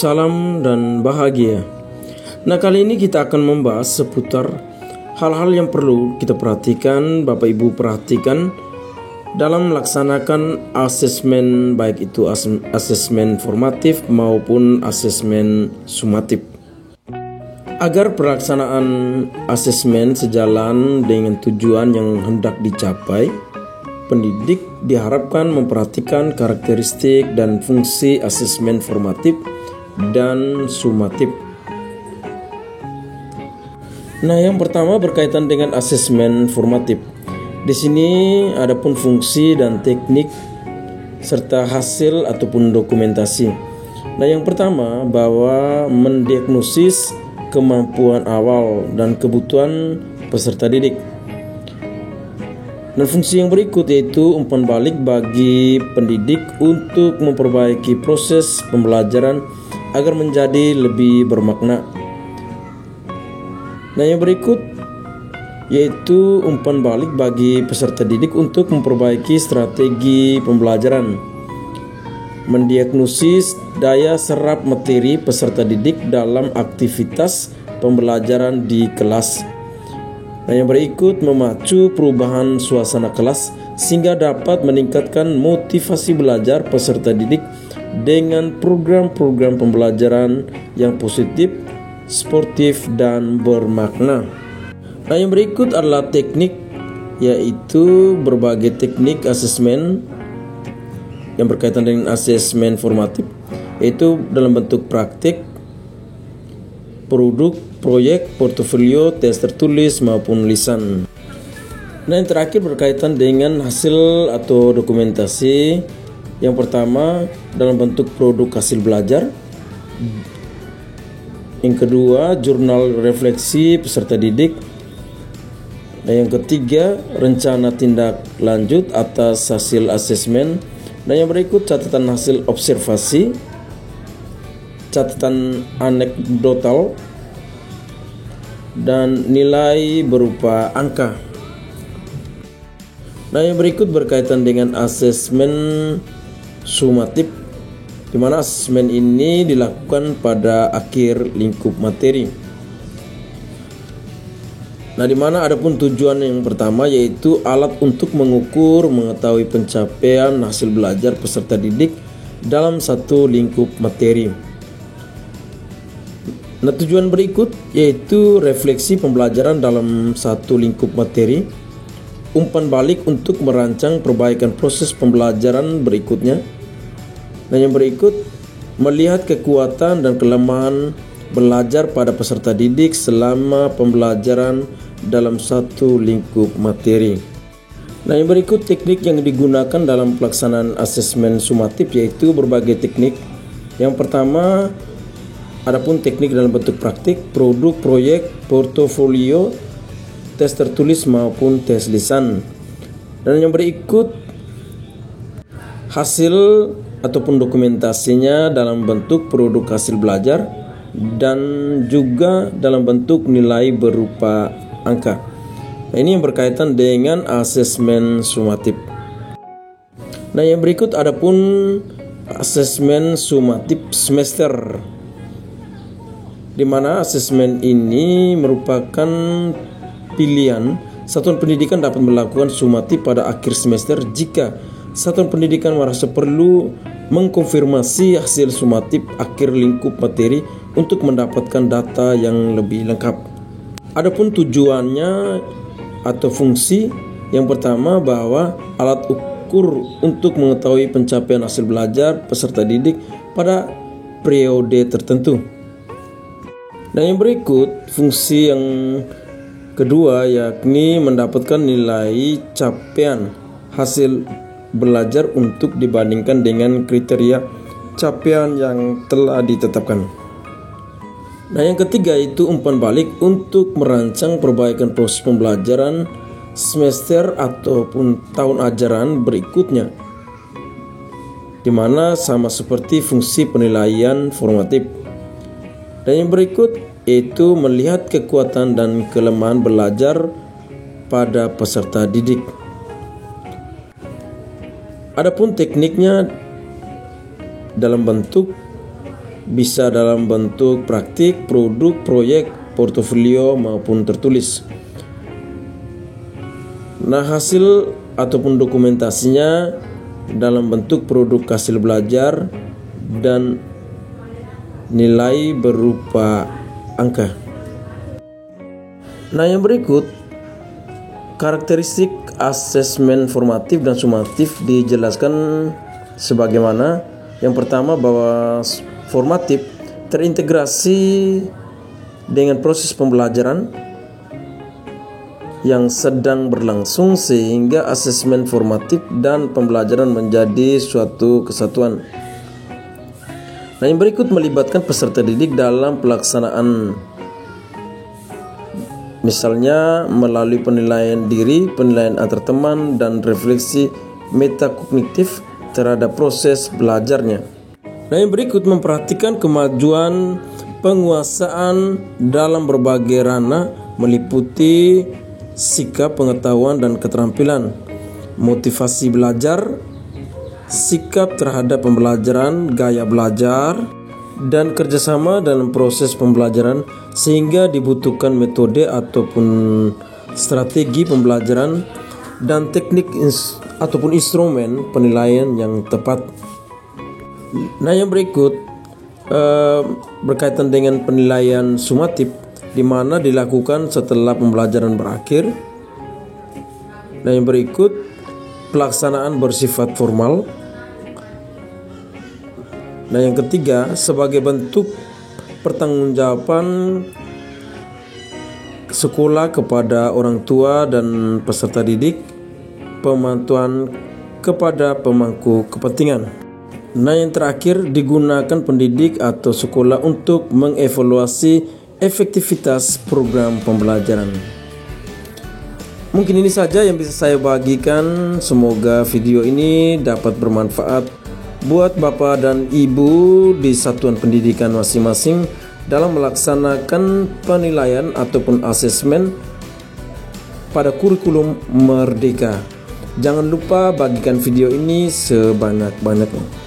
Salam dan bahagia. Nah, kali ini kita akan membahas seputar hal-hal yang perlu kita perhatikan, Bapak Ibu perhatikan dalam melaksanakan asesmen, baik itu asesmen formatif maupun asesmen sumatif. Agar pelaksanaan asesmen sejalan dengan tujuan yang hendak dicapai, pendidik diharapkan memperhatikan karakteristik dan fungsi asesmen formatif dan sumatif. Nah, yang pertama berkaitan dengan asesmen formatif. Di sini adapun fungsi dan teknik serta hasil ataupun dokumentasi. Nah, yang pertama bahwa mendiagnosis kemampuan awal dan kebutuhan peserta didik. Dan fungsi yang berikut yaitu umpan balik bagi pendidik untuk memperbaiki proses pembelajaran agar menjadi lebih bermakna. Nah, yang berikut yaitu umpan balik bagi peserta didik untuk memperbaiki strategi pembelajaran, mendiagnosis daya serap materi peserta didik dalam aktivitas pembelajaran di kelas. Nah, yang berikut memacu perubahan suasana kelas sehingga dapat meningkatkan motivasi belajar peserta didik dengan program-program pembelajaran yang positif, sportif, dan bermakna. Nah, yang berikut adalah teknik, yaitu berbagai teknik asesmen yang berkaitan dengan asesmen formatif, yaitu dalam bentuk praktik, produk, proyek, portofolio, tes tertulis maupun lisan. Nah, yang terakhir berkaitan dengan hasil atau dokumentasi. Yang pertama dalam bentuk produk hasil belajar. Yang kedua jurnal refleksi peserta didik. Dan yang ketiga rencana tindak lanjut atas hasil asesmen. Dan yang berikut catatan hasil observasi, catatan anekdotal, dan nilai berupa angka. Nah, yang berikut berkaitan dengan asesmen sumatif, di mana asesmen ini dilakukan pada akhir lingkup materi. Nah, di mana adapun tujuan yang pertama yaitu alat untuk mengukur, mengetahui pencapaian hasil belajar peserta didik dalam satu lingkup materi. Nah, tujuan berikut yaitu refleksi pembelajaran dalam satu lingkup materi, umpan balik untuk merancang perbaikan proses pembelajaran berikutnya. Nah, yang berikut melihat kekuatan dan kelemahan belajar pada peserta didik selama pembelajaran dalam satu lingkup materi. Nah, yang berikut teknik yang digunakan dalam pelaksanaan asesmen sumatif yaitu berbagai teknik. Yang pertama adapun teknik dalam bentuk praktik, produk, proyek, portofolio, tes tertulis maupun tes lisan. Dan yang berikut hasil ataupun dokumentasinya dalam bentuk produk hasil belajar dan juga dalam bentuk nilai berupa angka. Nah, ini yang berkaitan dengan asesmen sumatif. Nah, yang berikut adapun asesmen sumatif semester, di mana asesmen ini merupakan pilihan satuan pendidikan dapat melakukan sumatif pada akhir semester jika satuan pendidikan merasa perlu mengkonfirmasi hasil sumatif akhir lingkup materi untuk mendapatkan data yang lebih lengkap. Adapun tujuannya atau fungsi yang pertama bahwa alat ukur untuk mengetahui pencapaian hasil belajar peserta didik pada periode tertentu. Dan yang berikut fungsi yang kedua yakni mendapatkan nilai capaian hasil belajar untuk dibandingkan dengan kriteria capaian yang telah ditetapkan. Nah, yang ketiga itu umpan balik untuk merancang perbaikan proses pembelajaran semester ataupun tahun ajaran berikutnya, di mana sama seperti fungsi penilaian formatif. Dan yang berikut yaitu melihat kekuatan dan kelemahan belajar pada peserta didik. Adapun tekniknya dalam bentuk bisa dalam bentuk praktik, produk, proyek, portofolio maupun tertulis. Nah, hasil ataupun dokumentasinya dalam bentuk produk hasil belajar dan nilai berupa angka. Nah, yang berikut karakteristik asesmen formatif dan sumatif dijelaskan sebagaimana. Yang pertama, bahwa formatif terintegrasi dengan proses pembelajaran yang sedang berlangsung sehingga asesmen formatif dan pembelajaran menjadi suatu kesatuan. Nah, yang berikut melibatkan peserta didik dalam pelaksanaan, misalnya melalui penilaian diri, penilaian antar teman, dan refleksi metakognitif terhadap proses belajarnya. Nah, yang berikut memperhatikan kemajuan penguasaan dalam berbagai ranah meliputi sikap, pengetahuan, dan keterampilan, motivasi belajar, sikap terhadap pembelajaran, gaya belajar, dan kerjasama dalam proses pembelajaran sehingga dibutuhkan metode ataupun strategi pembelajaran dan teknik ataupun instrumen penilaian yang tepat. Nah, yang berikut berkaitan dengan penilaian sumatif, di mana dilakukan setelah pembelajaran berakhir. Nah, yang berikut pelaksanaan bersifat formal. Nah, yang ketiga, sebagai bentuk pertanggungjawaban sekolah kepada orang tua dan peserta didik, pemantauan kepada pemangku kepentingan. Nah, yang terakhir, digunakan pendidik atau sekolah untuk mengevaluasi efektivitas program pembelajaran. Mungkin ini saja yang bisa saya bagikan. Semoga video ini dapat bermanfaat buat Bapak dan Ibu di satuan pendidikan masing-masing dalam melaksanakan penilaian ataupun asesmen pada kurikulum Merdeka. Jangan lupa bagikan video ini sebanyak-banyaknya.